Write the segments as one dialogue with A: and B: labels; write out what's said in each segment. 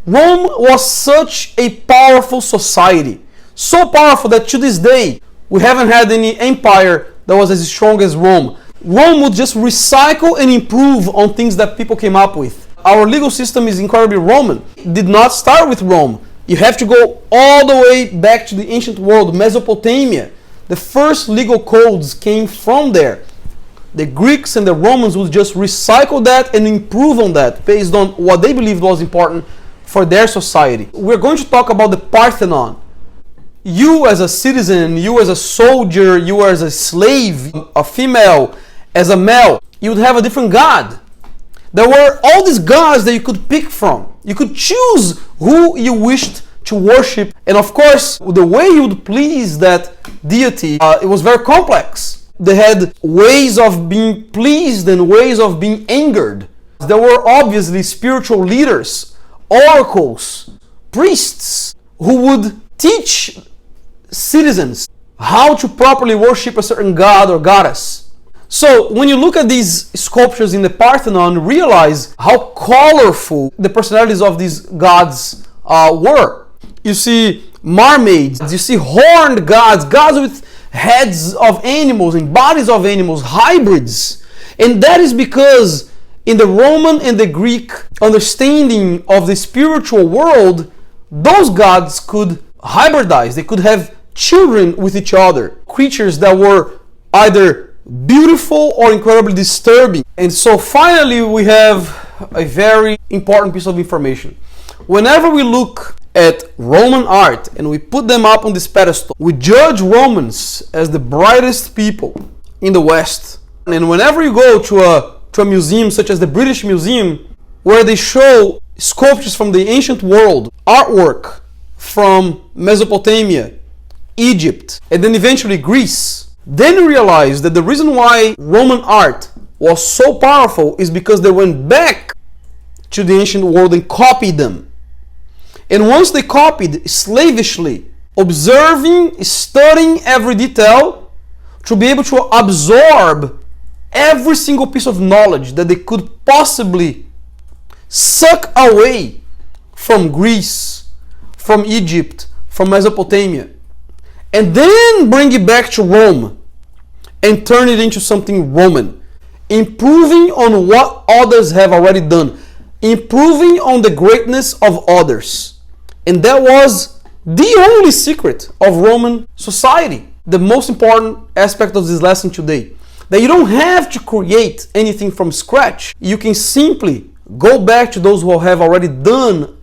A: Rome was such a powerful society, so powerful that to this day we haven't had any empire that was as strong as Rome. Rome would just recycle and improve on things that people came up with. Our legal system is incredibly Roman. It did not start with Rome. You have to go all the way back to the ancient world, Mesopotamia. The first legal codes came from there. The Greeks and the Romans would just recycle that and improve on that based on what they believed was important for their society. We're going to talk about the Parthenon. You as a citizen, you as a soldier, you as a slave, a female, as a male, you would have a different god. There were all these gods that you could pick from. You could choose who you wished to worship. And of course, the way you would please that deity, it was very complex. They had ways of being pleased and ways of being angered. There were obviously spiritual leaders, oracles, priests, who would teach citizens how to properly worship a certain god or goddess. So when you look at these sculptures in the Parthenon, realize how colorful the personalities of these gods were. You see mermaids, you see horned gods, gods with heads of animals and bodies of animals, hybrids. And that is because in the Roman and the Greek understanding of the spiritual world, those gods could hybridize. They could have children with each other, creatures that were either beautiful or incredibly disturbing. And so finally we have a very important piece of information. Whenever we look at Roman art and we put them up on this pedestal, we judge Romans as the brightest people in the West. And whenever you go to a museum such as the British Museum, where they show sculptures from the ancient world, artwork from Mesopotamia, Egypt, and then eventually Greece, then you realize that the reason why Roman art was so powerful is because they went back to the ancient world and copied them. And once they copied slavishly, observing, studying every detail to be able to absorb every single piece of knowledge that they could possibly suck away from Greece, from Egypt, from Mesopotamia, and then bring it back to Rome and turn it into something Roman, improving on what others have already done, improving on the greatness of others. And that was the only secret of Roman society. The most important aspect of this lesson today, that you don't have to create anything from scratch. You can simply go back to those who have already done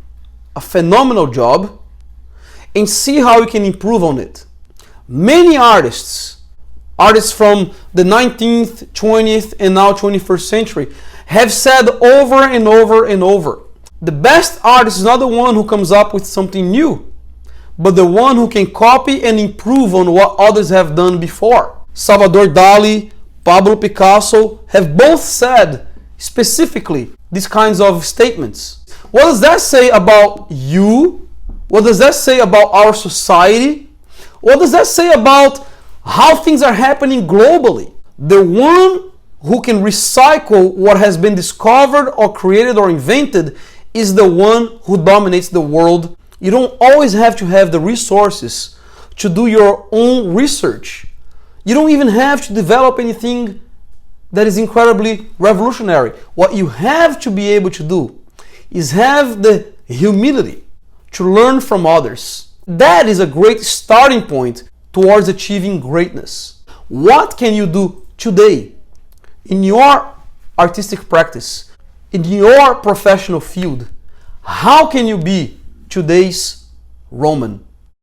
A: a phenomenal job and see how you can improve on it. Many artists from the 19th, 20th, and now 21st century have said over and over and over, the best artist is not the one who comes up with something new, but the one who can copy and improve on what others have done before. Salvador Dali, Pablo Picasso have both said specifically these kinds of statements. What does that say about you? What does that say about our society? What does that say about how things are happening globally? The one who can recycle what has been discovered or created or invented is the one who dominates the world. You don't always have to have the resources to do your own research. You don't even have to develop anything that is incredibly revolutionary. What you have to be able to do is have the humility to learn from others. That is a great starting point towards achieving greatness. What can you do today in your artistic practice, in your professional field? How can you be today's Roman?